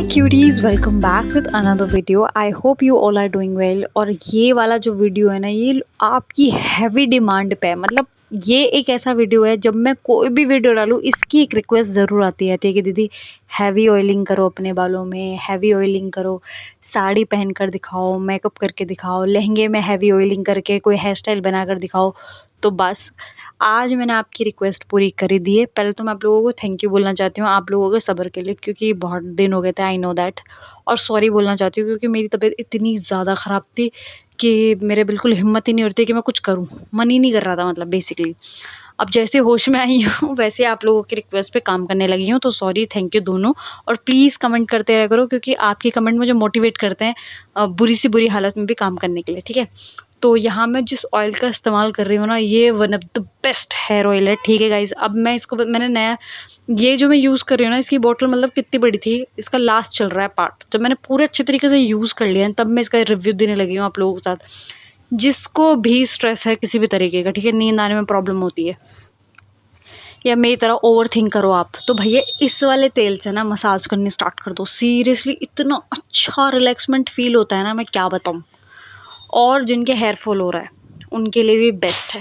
Cuties, welcome back with another video. I hope you all are doing well. और ये वाला जो video है ना, ये आपकी हैवी डिमांड पे है। मतलब ये एक ऐसा वीडियो है, जब मैं कोई भी वीडियो डालूँ इसकी एक रिक्वेस्ट ज़रूर आती रहती है कि दीदी हैवी ऑयलिंग करो अपने बालों में, हैवी ऑयलिंग करो, साड़ी पहन कर दिखाओ, मेकअप करके दिखाओ, लहंगे में हैवी ऑयलिंग करके कोई हेयर स्टाइल बना कर दिखाओ। तो बस आज मैंने आपकी रिक्वेस्ट पूरी कर दी है। पहले तो मैं आप लोगों को थैंक यू बोलना चाहती हूँ, आप लोगों के सब्र के लिए, क्योंकि बहुत दिन हो गए थे, आई नो दैट। और सॉरी बोलना चाहती हूँ क्योंकि मेरी तबीयत इतनी ज़्यादा ख़राब थी कि मेरे बिल्कुल हिम्मत ही नहीं हो रही थी कि मैं कुछ करूँ, मन ही नहीं कर रहा था मतलब बेसिकली। अब जैसे होश में आई हूँ वैसे आप लोगों की रिक्वेस्ट पे काम करने लगी हूँ, तो सॉरी, थैंक यू दोनों। और प्लीज़ कमेंट करते रहा करो, क्योंकि आपके कमेंट मुझे मोटिवेट करते हैं बुरी सी बुरी हालत में भी काम करने के लिए, ठीक है। तो यहाँ मैं जिस ऑयल का इस्तेमाल कर रही हूँ ना, ये one of the best hair oil है, ठीक है गाइज़। अब मैं इसको मैंने नया, ये जो मैं यूज़ कर रही हूँ ना, इसकी बॉटल मतलब कितनी बड़ी थी, इसका लास्ट चल रहा है पार्ट। जब मैंने पूरे अच्छे तरीके से यूज़ कर लिया है, तब मैं इसका रिव्यू देने लगी हूँ आप लोगों के साथ। जिसको भी स्ट्रेस है किसी भी तरीके का, ठीक है, नींद आने में प्रॉब्लम होती है, या मेरी तरह ओवर थिंक करो आप, तो भैया इस वाले तेल से ना मसाज करनी स्टार्ट कर दो। सीरियसली इतना अच्छा रिलैक्समेंट फ़ील होता है ना, मैं क्या बताऊँ। और जिनके हेयर फॉल हो रहा है उनके लिए भी बेस्ट है।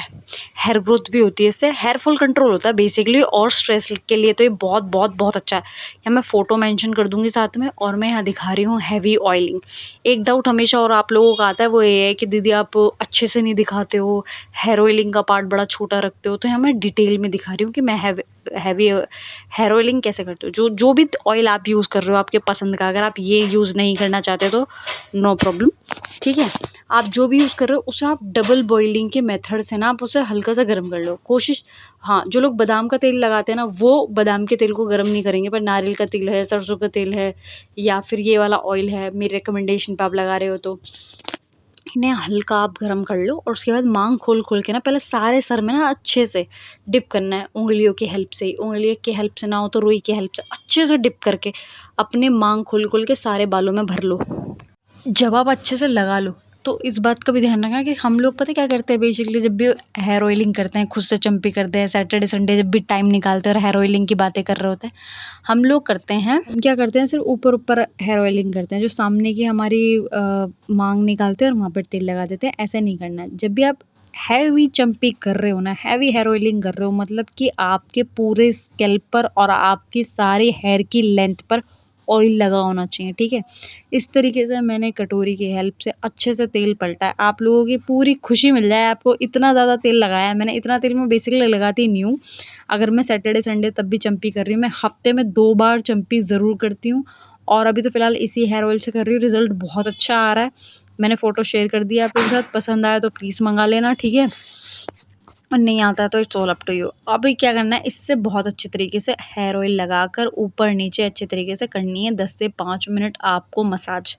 हेयर ग्रोथ भी होती है इससे, हेयर फॉल कंट्रोल होता है बेसिकली। और स्ट्रेस के लिए तो ये बहुत बहुत बहुत अच्छा है। यहाँ मैं फ़ोटो मेंशन कर दूँगी साथ में। और मैं यहाँ दिखा रही हूँ हैवी ऑयलिंग। एक डाउट हमेशा और आप लोगों का आता है, वो ये है कि दीदी आप अच्छे से नहीं दिखाते हो, हेयर ऑयलिंग का पार्ट बड़ा छोटा रखते हो। तो यहाँ मैं डिटेल में दिखा रही हूँ कि मैं हैवी हेयर ऑयलिंग कैसे करते हो। जो जो भी ऑयल आप यूज़ कर रहे हो आपके पसंद का, अगर आप ये यूज़ नहीं करना चाहते तो नो प्रॉब्लम, ठीक है। आप जो भी यूज़ कर रहे हो उसे आप डबल बॉइलिंग के मेथड से ना आप उसे हल्का सा गर्म कर लो, कोशिश। हाँ, जो लोग बादाम का तेल लगाते हैं ना, वो बादाम के तेल को गर्म नहीं करेंगे, पर नारियल का तेल है, सरसों का तेल है, या फिर ये वाला ऑयल है, मेरी रिकमेंडेशन पे आप लगा रहे हो, तो इन्हें हल्का आप गर्म कर लो। और उसके बाद मांग खोल खोल के ना पहले सारे सर में ना अच्छे से डिप करना है, उंगलियों की हेल्प से। उंगलियों की हेल्प से ना हो तो रुई की हेल्प से अच्छे से डिप करके अपने मांग खोल खोल के सारे बालों में भर लो। जब आप अच्छे से लगा लो, तो इस बात का भी ध्यान रखना कि हम लोग पता है क्या करते हैं बेसिकली, जब भी हेयर ऑयलिंग करते हैं, खुद से चंपी करते हैं, सैटरडे संडे जब भी टाइम निकालते हैं और हेयर ऑयलिंग की बातें कर रहे होते हैं, हम लोग करते हैं क्या करते हैं, सिर्फ ऊपर ऊपर हेयर ऑयलिंग करते हैं, जो सामने की हमारी मांग निकालते हैं और वहाँ पर तेल लगा देते हैं। ऐसे नहीं करना है। जब भी आप हैवी चंपी कर रहे हो ना, हैवी हेयर ऑयलिंग कर रहे हो, मतलब कि आपके पूरे स्कैल्प पर और आपकी सारी हेयर की लेंथ पर ऑयल लगा होना चाहिए, ठीक है। इस तरीके से मैंने कटोरी की हेल्प से अच्छे से तेल पलटा है। आप लोगों की पूरी खुशी मिल जाए आपको, इतना ज़्यादा तेल लगाया है मैंने। इतना तेल मैं बेसिकली लगाती नहीं हूँ। अगर मैं सैटरडे संडे तब भी चंपी कर रही हूँ, मैं हफ्ते में 2 बार चंपी ज़रूर करती हूँ। और अभी तो फ़िलहाल इसी हेयर ऑयल से कर रही हूँ, रिज़ल्ट बहुत अच्छा आ रहा है। मैंने फ़ोटो शेयर कर दिया आप लोगों के साथ, पसंद आया तो प्लीज़ मंगा लेना, ठीक है। और नहीं आता है तो it's all up to you. अभी क्या करना है, इससे बहुत अच्छे तरीके से हेयर ऑयल लगाकर ऊपर नीचे अच्छे तरीके से करनी है 10 से 5 मिनट आपको मसाज।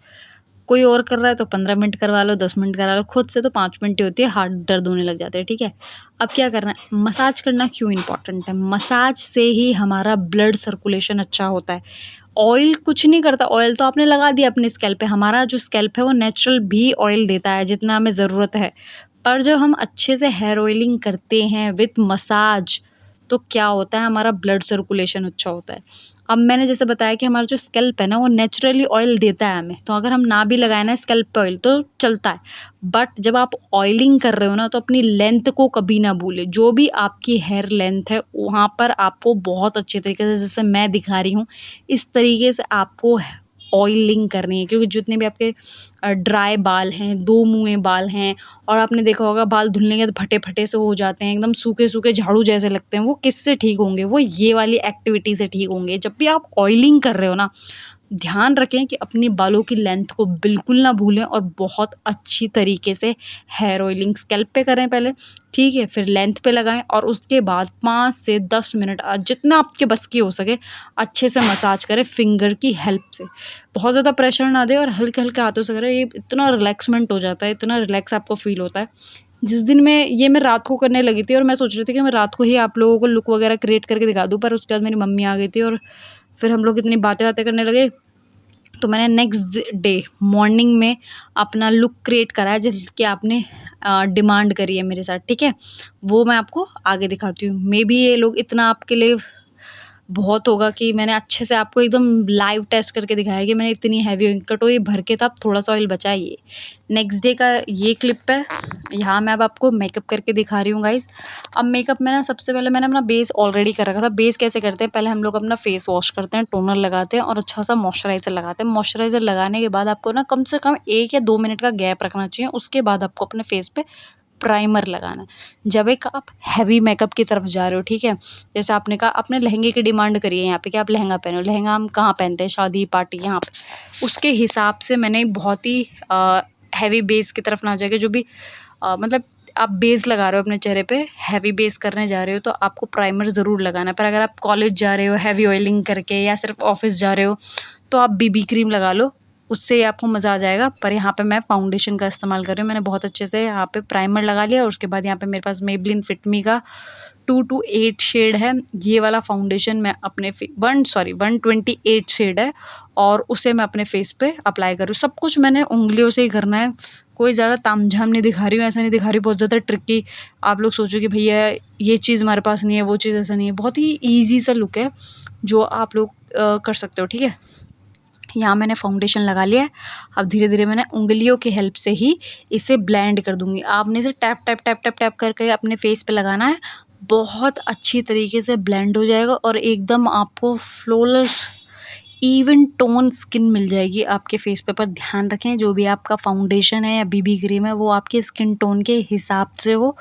कोई और कर रहा है तो 15 मिनट करवा लो, 10 मिनट करा लो, खुद से तो 5 मिनट ही होती है, हाथ दर्द होने लग जाते हैं, ठीक है। अब क्या करना है, मसाज करना क्यों इम्पॉर्टेंट है, मसाज से ही हमारा ब्लड सर्कुलेशन अच्छा होता है। ऑयल कुछ नहीं करता, ऑयल तो आपने लगा दिया अपने स्कैल्प पे, हमारा जो स्कैल्प है वो नेचुरल भी ऑयल देता है जितना हमें ज़रूरत है। पर जब हम अच्छे से हेयर ऑयलिंग करते हैं विथ मसाज, तो क्या होता है, हमारा ब्लड सर्कुलेशन अच्छा होता है। अब मैंने जैसे बताया कि हमारा जो स्कैल्प है ना, वो नेचुरली ऑयल देता है हमें, तो अगर हम ना भी लगाए ना स्कैल्प पे ऑयल तो चलता है। बट जब आप ऑयलिंग कर रहे हो ना, तो अपनी लेंथ को कभी ना भूलें। जो भी आपकी हेयर लेंथ है वहाँ पर आपको बहुत अच्छे तरीके से, जैसे मैं दिखा रही हूँ, इस तरीके से आपको ऑयलिंग करनी है। क्योंकि जितने भी आपके ड्राई बाल हैं, दो मुँहे बाल हैं, और आपने देखा होगा बाल धुलने के बाद फटे-फटे से हो जाते हैं, एकदम सूखे-सूखे झाड़ू जैसे लगते हैं, वो किससे ठीक होंगे? वो ये वाली एक्टिविटी से ठीक होंगे। जब भी आप ऑयलिंग कर रहे हो ना, ध्यान रखें कि अपनी बालों की लेंथ को बिल्कुल ना भूलें और बहुत अच्छी तरीके से हेयर ऑयलिंग स्कैल्प पे करें पहले, ठीक है, फिर लेंथ पे लगाएं और उसके बाद 5 से 10 मिनट जितना आपके बस की हो सके अच्छे से मसाज करें फिंगर की हेल्प से। बहुत ज़्यादा प्रेशर ना दें और हल्के-हल्के हाथों से करें, ये इतना रिलैक्समेंट हो जाता है, इतना रिलैक्स आपको फ़ील होता है। जिस दिन मैं रात को करने लगी थी और मैं सोच रही थी कि मैं रात को ही आप लोगों को लुक वगैरह क्रिएट करके दिखा दूँ, पर उसके बाद मेरी मम्मी आ गई थी और फिर हम लोग इतनी बातें-वातें करने लगे, तो मैंने नेक्स्ट डे मॉर्निंग में अपना लुक क्रिएट करा है जिसकी आपने डिमांड करी है मेरे साथ, ठीक है। वो मैं आपको आगे दिखाती हूँ। मे बी ये लोग इतना आपके लिए बहुत होगा कि मैंने अच्छे से आपको एकदम लाइव टेस्ट करके दिखाया कि मैंने इतनी हैवी कटोरी भर के तब थोड़ा-सा ऑयल बचा है ये। नेक्स्ट डे का ये क्लिप है। यहाँ मैं अब आपको मेकअप करके दिखा रही हूँ गाइज़। अब मेकअप में ना सबसे पहले मैंने अपना बेस ऑलरेडी कर रखा था। बेस कैसे करते हैं, पहले हम लोग अपना फेस वॉश करते हैं, टोनर लगाते हैं और अच्छा-सा मॉइस्चराइज़र लगाते हैं। मॉइस्चराइज़र लगाने के बाद आपको ना कम से कम 1 या 2 मिनट का गैप रखना चाहिए। उसके बाद आपको अपने फेस पे प्राइमर लगाना है। जब एक आप हैवी मेकअप की तरफ जा रहे हो, ठीक है? जैसे आपने कहा आपने लहंगे की डिमांड करी है यहाँ पे कि आप लहंगा पहनो। लहंगा हम कहाँ पहनते हैं, शादी पार्टी यहाँ पे। उसके हिसाब से मैंने बहुत ही हैवी बेस की तरफ ना जाके जो भी मतलब आप बेस लगा रहे हो अपने चेहरे पे, हैवी बेस करने जा रहे हो तो आपको प्राइमर ज़रूर लगाना है। पर अगर आप कॉलेज जा रहे हो हैवी ऑयलिंग करके या सिर्फ ऑफ़िस जा रहे हो तो आप बीबी क्रीम लगा लो, उससे आपको मज़ा आ जाएगा। पर यहाँ पे मैं फाउंडेशन का इस्तेमाल कर रही हूँ। मैंने बहुत अच्छे से यहाँ पे प्राइमर लगा लिया और उसके बाद यहाँ पे मेरे पास मेबलिन फिट मी का 228 शेड है। ये वाला फाउंडेशन मैं अपने 128 शेड है और उसे मैं अपने फेस पे अप्लाई करूँ। सब कुछ मैंने उँगलियों से ही करना है, कोई ज़्यादा तामझाम नहीं दिखा रही हूँ, ऐसा नहीं दिखा रही बहुत ज़्यादा ट्रिकी आप लोग सोचो कि भैया ये चीज़ हमारे पास नहीं है, वो चीज़ ऐसा नहीं है। बहुत ही ईज़ी सा लुक है जो आप लोग कर सकते हो, ठीक है? यहाँ मैंने फाउंडेशन लगा लिया है। अब धीरे-धीरे मैंने उँगलियों की हेल्प से ही इसे ब्लेंड कर दूँगी। आपने इसे tap, tap, tap, tap, tap करके अपने फेस पे लगाना है। बहुत अच्छी तरीके से ब्लेंड हो जाएगा और एकदम आपको फ्लॉलेस इवन टोन स्किन मिल जाएगी आपके फेस पे। पर ध्यान रखें जो भी आपका फाउंडेशन है या बीबी क्रीम है वो आपके स्किन टोन के हिसाब से हो,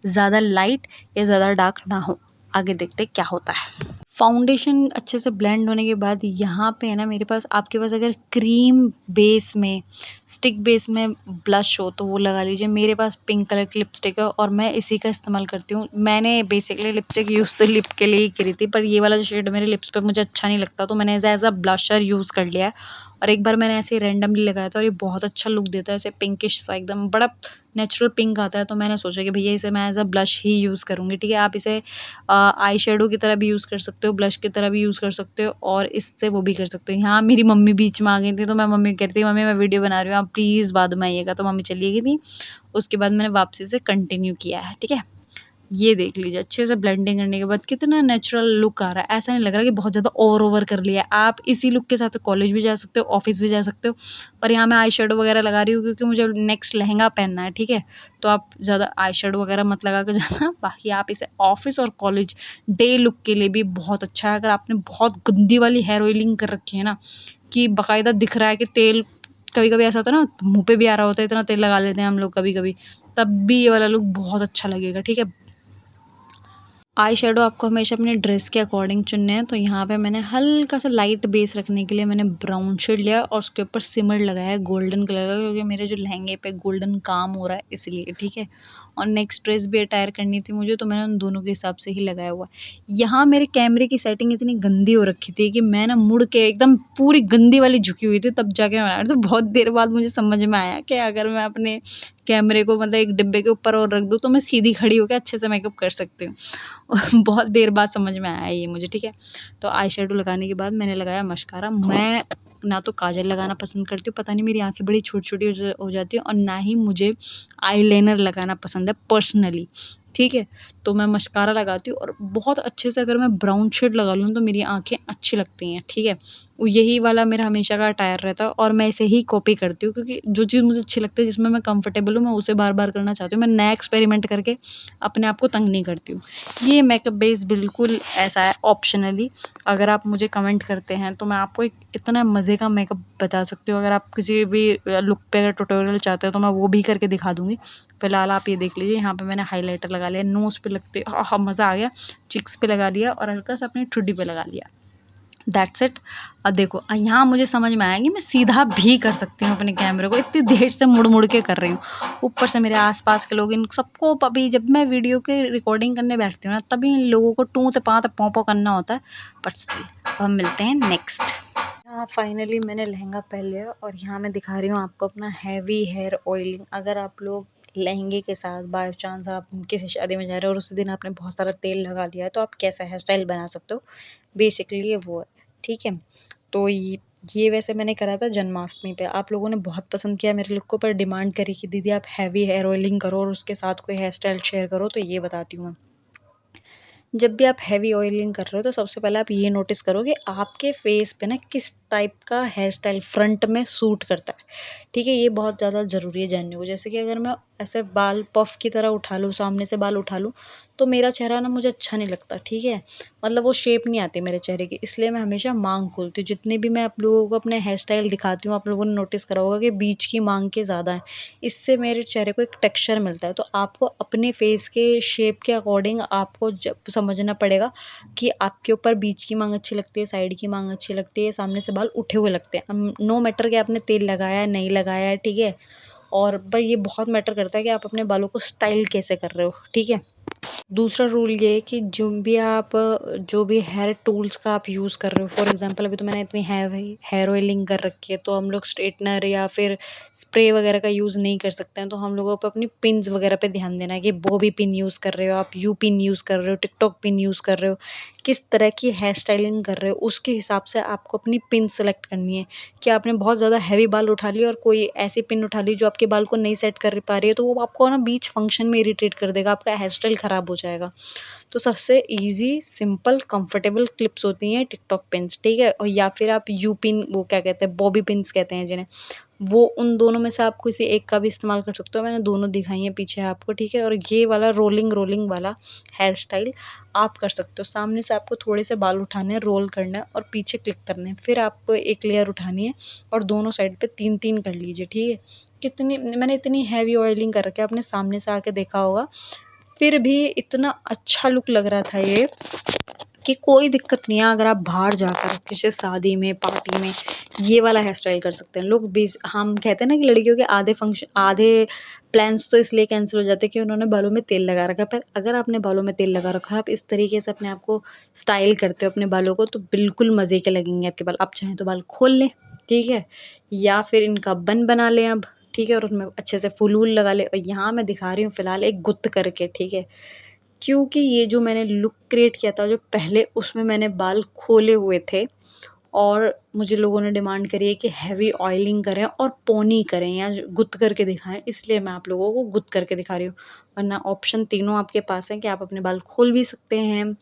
ज़्यादा लाइट या ज़्यादा डार्क ना हो। आगे देखते हैं क्या होता है। फाउंडेशन अच्छे से ब्लेंड होने के बाद यहाँ पे है ना मेरे पास आपके पास अगर क्रीम बेस में स्टिक बेस में ब्लश हो तो वो लगा लीजिए। मेरे पास पिंक कलर की लिपस्टिक है और मैं इसी का इस्तेमाल करती हूँ। मैंने बेसिकली लिपस्टिक यूज़ तो लिप के लिए ही करी थी, पर ये वाला जो शेड मेरे लिप्स पे मुझे अच्छा नहीं लगता तो मैंने एज़ अ ब्लशर यूज़ कर लिया है। और एक बार मैंने ऐसे ही रैंडमली लगाया था और ये बहुत अच्छा लुक देता है, ऐसे पिंकिश सा एकदम बड़ा नेचुरल पिंक आता है। तो मैंने सोचा कि भैया इसे मैं as a blush he use करूँगी, ठीक है? आप इसे आई शेडो की तरह भी यूज़ कर सकते हो, ब्लश की तरह भी यूज़ कर सकते हो और इससे वो भी कर सकते हो। यहाँ मेरी मम्मी बीच में आ गई थी तो मैं मम्मी को कह रही थी मम्मी मैं वीडियो बना रही हूँ, आप प्लीज़ बाद में आइएगा। तो मम्मी चली गई थी। उसके बाद मैंने वापसी से कंटिन्यू किया है, ठीक है? ये देख लीजिए अच्छे से ब्लेंडिंग करने के बाद कितना नेचुरल लुक आ रहा है। ऐसा नहीं लग रहा कि बहुत ज़्यादा ओवर कर लिया है। आप इसी लुक के साथ कॉलेज भी जा सकते हो, ऑफ़िस भी जा सकते हो। पर यहाँ मैं आई शेडो वगैरह लगा रही हूँ क्योंकि मुझे नेक्स्ट लहंगा पहनना है, ठीक है? तो आप ज़्यादा आई शेडो वगैरह मत लगा के जाना। बाकी आप इसे ऑफ़िस और कॉलेज डे लुक के लिए भी बहुत अच्छा है। अगर आपने बहुत गंदी वाली हेयर ऑयलिंग कर रखी है ना कि बाकायदा दिख रहा है कि तेल कभी-कभी ऐसा होता है ना मुँह पे भी आ रहा होता है, इतना तेल लगा लेते हैं हम लोग कभी-कभी, तब भी ये वाला लुक बहुत अच्छा लगेगा, ठीक है? आई शेडो आपको हमेशा अपने ड्रेस के अकॉर्डिंग चुनने हैं। तो यहाँ पे मैंने हल्का सा लाइट बेस रखने के लिए मैंने ब्राउन शेड लिया और उसके ऊपर सिमर लगाया है गोल्डन कलर का क्योंकि मेरे जो लहंगे पे गोल्डन काम हो रहा है इसलिए, ठीक है? और नेक्स्ट ड्रेस भी अटायर करनी थी मुझे तो मैंने उन दोनों के हिसाब से ही लगाया हुआ है। यहाँ मेरे कैमरे की सेटिंग इतनी गंदी हो रखी थी कि मैं ना मुड़ के एकदम पूरी गंदी वाली झुकी हुई थी तब जाके मैं बनाया। तो बहुत देर बाद मुझे समझ में आया कि अगर मैं अपने कैमरे को मतलब एक डिब्बे के ऊपर और रख दूँ तो मैं सीधी खड़ी होकर अच्छे से मेकअप कर सकती हूँ। और बहुत देर बाद समझ में आया ये मुझे, ठीक है? तो आई शेडो लगाने के बाद मैंने लगाया मस्कारा। मैं ना तो काजल लगाना पसंद करती हूँ, पता नहीं मेरी आँखें बड़ी छोटी-छोटी हो जाती हैं और ना ही मुझे आईलाइनर लगाना पसंद है पर्सनली, ठीक है? तो मैं मस्कारा लगाती हूँ और बहुत अच्छे से अगर मैं ब्राउन शेड लगा लूँ तो मेरी आँखें अच्छी लगती हैं, ठीक है? वो यही वाला मेरा हमेशा का अटायर रहता है और मैं इसे ही कॉपी करती हूँ क्योंकि जो चीज़ मुझे अच्छी लगती है, जिसमें मैं कंफर्टेबल हूँ, मैं उसे बार-बार करना चाहती हूँ। मैं नया एक्सपेरिमेंट करके अपने आप को तंग नहीं करती हूँ। ये मेकअप बेस बिल्कुल ऐसा है ऑप्शनली। अगर आप मुझे कमेंट करते हैं तो मैं आपको एक इतना मज़े का मेकअप बता सकती हूँ। अगर आप किसी भी लुक पे अगर ट्यूटोरियल चाहते हो तो मैं वो भी करके दिखा दूँगी। फ़िलहाल आप ये देख लीजिए, यहाँ पे मैंने हाइलाइटर लगा लिया, नोज़ पे लगते मज़ा आ गया, चिक्स पे लगा लिया और हल्का सा अपनी ठुड्डी पे लगा लिया। That's it. देखो यहाँ मुझे समझ में आया कि मैं सीधा भी कर सकती हूँ अपने कैमरे को, इतनी देर से मुड़-मुड़ के कर रही हूँ। ऊपर से मेरे आस-पास के लोग इन सबको अभी जब मैं वीडियो की रिकॉर्डिंग करने बैठती हूँ ना तभी इन लोगों को टूँ-टपाँ पों-पों करना होता है। बट स्टिल अब हम मिलते हैं नेक्स्ट। हाँ, फाइनली मैंने लहंगा पहन लिया और यहाँ मैं दिखा रही हूँ आपको अपना हैवी हेयर ऑयलिंग। अगर आप लोग लहंगे के साथ बाय चांस आप किसी शादी में जा रहे हो और उस दिन आपने बहुत सारा तेल लगा लिया है तो आप कैसा हेयर स्टाइल बना सकते हो, बेसिकली ये वो है, ठीक है? तो ये वैसे मैंने करा था जन्माष्टमी पे। आप लोगों ने बहुत पसंद किया मेरे लुक को, पर डिमांड करी कि दीदी आप हैवी हेयर ऑयलिंग करो और उसके साथ कोई हेयर स्टाइल शेयर करो, तो ये बताती हूँ मैं। जब भी आप हैवी ऑयलिंग कर रहे हो तो सबसे पहले आप ये नोटिस करो कि आपके फेस पे ना किस टाइप का हेयर स्टाइल फ्रंट में सूट करता है। ठीक है, ये बहुत ज़्यादा ज़रूरी है जानने को। जैसे कि अगर मैं ऐसे बाल पफ की तरह उठा लूँ, सामने से बाल उठा लूँ, तो मेरा चेहरा ना मुझे अच्छा नहीं लगता। ठीक है, मतलब वो शेप नहीं आती मेरे चेहरे की, इसलिए मैं हमेशा मांग खोलती हूँ। जितने भी मैं आप लोगों को अपने हेयर स्टाइल दिखाती हूँ, आप लोगों ने नोटिस करा होगा कि बीच की मांग के ज़्यादा है। इससे मेरे चेहरे को एक टेक्सचर मिलता है। तो आपको अपने फेस के शेप के अकॉर्डिंग आपको जब समझना पड़ेगा कि आपके ऊपर बीच की मांग अच्छी लगती है, साइड की मांग अच्छी लगती है, सामने से बाल उठे हुए लगते हैं। नो मैटर कि आपने तेल लगाया है नहीं लगाया है, ठीक है। और पर ये बहुत मैटर करता है कि आप अपने बालों को स्टाइल कैसे कर रहे हो। ठीक है, दूसरा रूल ये है कि जो भी हेयर टूल्स का आप यूज़ कर रहे हो, फॉर एग्जांपल अभी तो मैंने इतनी हेयर ऑयलिंग कर रखी है, तो हम लोग स्ट्रेटनर या फिर स्प्रे वगैरह का यूज़ नहीं कर सकते हैं। तो हम लोगों को अपनी पिन्स वगैरह पे ध्यान देना है कि बॉबी पिन यूज़ कर रहे हो आप, यू पिन यूज़ कर रहे हो, टिकटॉक पिन यूज़ कर रहे हो, किस तरह की हेयर स्टाइलिंग कर रहे हो उसके हिसाब से आपको अपनी पिन सेलेक्ट करनी है। कि आपने बहुत ज़्यादा हैवी बाल उठा लिए और कोई ऐसी पिन उठा ली जो आपके बाल को नहीं सेट कर पा रही है, तो वो आपको ना बीच फंक्शन में इरिटेट कर देगा, आपका हेयर स्टाइल ख़राब हो जाएगा। तो सबसे ईज़ी, सिंपल, कंफर्टेबल क्लिप्स होती हैं टिकटॉक पिन्स, ठीक है? और या फिर आप यू पिन, वो क्या कहते हैं, बॉबी पिन्स कहते हैं जिन्हें, वो उन दोनों में से आप किसी एक का भी इस्तेमाल कर सकते हो। मैंने दोनों दिखाई हैं पीछे आपको, ठीक है? और ये वाला रोलिंग वाला हेयर स्टाइल आप कर सकते हो। सामने से आपको थोड़े से बाल उठाने हैं, रोल करना है और पीछे क्लिक करने हैं। फिर आपको एक लेयर उठानी है और दोनों साइड पे 3-3 कर लीजिए, ठीक है? कितनी मैंने इतनी हेवी ऑयलिंग कर रखी है, आपने सामने से आके देखा होगा। फिर भी इतना अच्छा लुक लग रहा था ये कि कोई दिक्कत नहीं है। अगर आप बाहर जाकर किसी शादी में, पार्टी में ये वाला हेयर स्टाइल कर सकते हैं। लोग बेस हम कहते हैं ना कि लड़कियों के आधे प्लान्स तो इसलिए कैंसिल हो जाते हैं कि उन्होंने बालों में तेल लगा रखा है। पर अगर आपने बालों में तेल लगा रखा है, आप इस तरीके से अपने आप को स्टाइल करते हो अपने बालों को, तो बिल्कुल मज़े के लगेंगे आपके बाल। आप चाहें तो बाल खोल लें, ठीक है? या फिर इनका बन बना लें अब, ठीक है? और उसमें अच्छे से फूल-वूल लगा लें। और यहाँ मैं दिखा रही हूँ फ़िलहाल एक गुत्त करके, ठीक है? क्योंकि ये जो मैंने लुक क्रिएट किया था जो पहले, उसमें मैंने बाल खोले हुए थे और मुझे लोगों ने डिमांड करी है कि हैवी ऑयलिंग करें और पोनी करें या गुत्त करके दिखाएं, इसलिए मैं आप लोगों को गुत्त करके दिखा रही हूँ। वरना ऑप्शन तीनों आपके पास हैं कि आप अपने बाल खोल भी सकते हैं,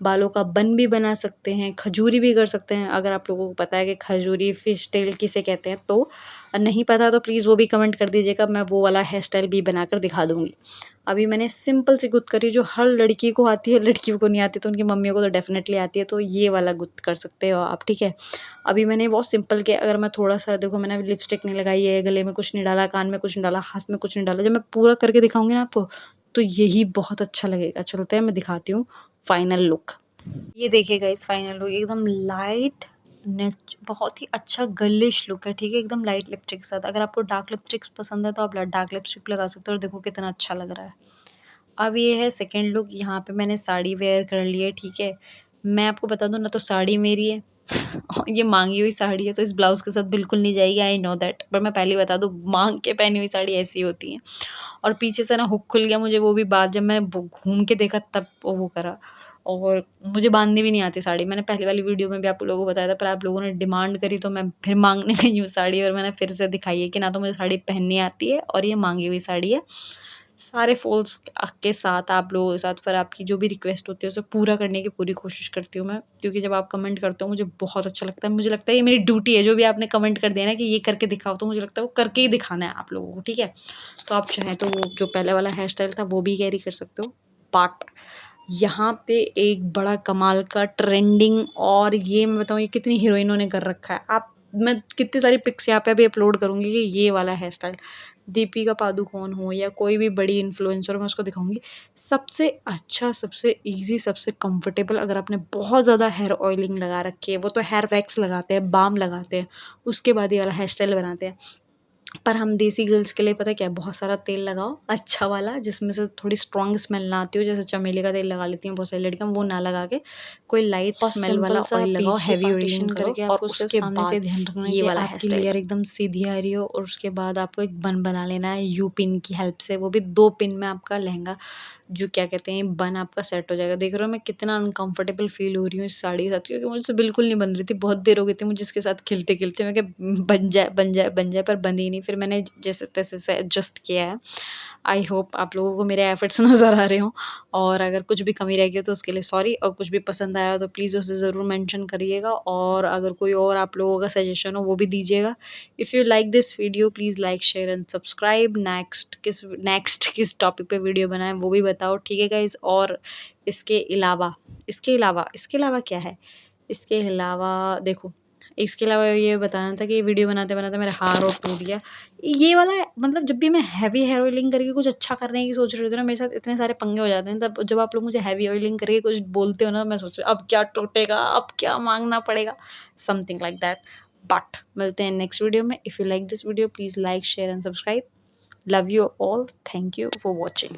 बालों का बन भी बना सकते हैं, खजूरी भी कर सकते हैं। अगर आप लोगों को पता है कि खजूरी फिश टेल किसे कहते हैं तो, नहीं पता तो प्लीज़ वो भी कमेंट कर दीजिएगा, मैं वो वाला हेयर स्टाइल भी बनाकर दिखा दूँगी। अभी मैंने सिंपल सी गुत्त करी जो हर लड़की को आती है, लड़कियों को नहीं आती तो उनकी मम्मियों को तो डेफ़िनेटली आती है, तो ये वाला गुत्त कर सकते हो आप, ठीक है? अभी मैंने बहुत सिंपल किया। अगर मैं थोड़ा-सा देखो, मैंने अभी लिपस्टिक नहीं लगाई है, गले में कुछ नहीं डाला, कान में कुछ नहीं डाला, हाथ में कुछ नहीं डाला। जब मैं पूरा करके दिखाऊँगी ना आपको, तो यही बहुत अच्छा लगेगा। चलते हैं, मैं दिखाती हूँ फाइनल लुक। ये देखिए गाइस, फाइनल लुक एकदम लाइट बहुत ही अच्छा गर्लिश लुक है, ठीक है? एकदम लाइट लिपस्टिक के साथ। अगर आपको डार्क लिपस्टिक पसंद है तो आप डार्क लिपस्टिक लगा सकते हो और देखो कितना अच्छा लग रहा है। अब ये है सेकंड लुक। यहाँ पे मैंने साड़ी वेयर कर ली है, ठीक है? मैं आपको बता दूँ ना, तो साड़ी मेरी है और ये मांगी हुई साड़ी है, तो इस ब्लाउज़ के साथ बिल्कुल नहीं जाएगी, आई नो दैट। पर मैं पहले ही बता दूँ, माँग के पहनी हुई साड़ी ऐसी होती है। और पीछे से ना हुक खुल गया मुझे, वो भी बाद जब मैं घूम के देखा तब वो करा। और मुझे बांधनी भी नहीं आती साड़ी। मैंने पहले वाली वीडियो में भी आप लोगों को बताया था, पर आप लोगों ने डिमांड करी तो मैं फिर मांगने गई हूँ साड़ी, और मैंने फिर से दिखाई है कि ना तो मुझे साड़ी पहननी आती है और ये मांगी हुई साड़ी है। सारे फॉल्स के साथ आप लोगों के साथ, पर आपकी जो भी रिक्वेस्ट होती है उसे पूरा करने की पूरी कोशिश करती हूँ मैं, क्योंकि जब आप कमेंट करते हो मुझे बहुत अच्छा लगता है। मुझे लगता है ये मेरी ड्यूटी है, जो भी आपने कमेंट कर दिया ना कि ये करके दिखाओ, तो मुझे लगता है वो करके ही दिखाना है आप लोगों को, ठीक है? तो आप चाहें तो वो जो पहले वाला हेयर स्टाइल था वो भी कैरी कर सकते हो। बट यहाँ पे एक बड़ा कमाल का ट्रेंडिंग, और ये मैं बताऊँ ये कितनी हीरोइनों ने कर रखा है। मैं कितनी सारी पिक्स यहाँ पे अभी अपलोड करूँगी कि ये वाला हेयर स्टाइल, दीपिका पादुकोण हो या कोई भी बड़ी इन्फ्लुएंसर हो, मैं उसको दिखाऊँगी। सबसे अच्छा, सबसे ईज़ी, सबसे कंफर्टेबल, अगर आपने बहुत ज़्यादा हेयर ऑयलिंग लगा रखी है, वो तो हेयर वैक्स लगाते हैं, बाम लगाते हैं, उसके बाद ये वाला हेयर स्टाइल बनाते हैं। पर हम देसी गर्ल्स के लिए पता है क्या है, बहुत सारा तेल लगाओ अच्छा वाला, जिसमें से थोड़ी स्ट्रॉन्ग स्मेल ना आती हो। जैसे चमेली का तेल लगा लेती हैं बहुत सारी लड़कियाँ, वो ना लगा के कोई लाइट और स्मेल वाला सिंपल सा ऑयल लगाओ, पीछे हैवी ऑयलिंग पार्टीशन करो, करके और आपको सिर्फ उसके सामने से बाद ध्यान रखना है ये कि वाला हेयर आपकी स्टाइल। लेयर एकदम सीधी आ रही हो, और उसके बाद आपको एक बन बना लेना है यू पिन की हेल्प से। वो भी 2 पिन में आपका लहंगा जो क्या कहते हैं बन आपका सेट हो जाएगा। देख रहे हो मैं कितना अनकंफर्टेबल फ़ील हो रही हूँ इस साड़ी के साथ, क्योंकि मुझसे बिल्कुल नहीं बन रही थी। बहुत देर हो गई थी मुझे इसके साथ खिलते-खिलते। मैं कहा बन जाए, बन जाए, बन जाए, पर बनी ही नहीं। फिर मैंने जैसे-तैसे से एडजस्ट किया है। आई होप आप लोगों को मेरे एफर्ट्स नज़र आ रहे हों, और अगर कुछ भी कमी रह गई हो तो उसके लिए सॉरी, और कुछ भी पसंद आया हो तो प्लीज़ उसे ज़रूर मेंशन करिएगा, और अगर कोई और आप लोगों का सजेशन हो वो भी दीजिएगा। If you like this video please like, share and subscribe. Next किस टॉपिक पे वीडियो बनाएँ वो भी बताओ, ठीक है गाइज़? और इसके अलावा क्या है? इसके अलावा देखो, इसके अलावा ये बताना था कि वीडियो बनाते-बनाते मेरा हार और टूट गया। ये वाला मतलब जब भी मैं हेवी हेयर ऑयलिंग करके कुछ अच्छा करने की सोच रही होती हूँ ना, मेरे साथ इतने सारे पंगे हो जाते हैं। तब जब आप लोग मुझे हेवी ऑयलिंग करके कुछ बोलते हो ना, मैं सोचती हूँ अब क्या टूटेगा, अब क्या माँगना पड़ेगा, समथिंग लाइक दैट। बट मिलते हैं नेक्स्ट वीडियो में। If you like this video please like, share and subscribe. Love you all. Thank you for watching.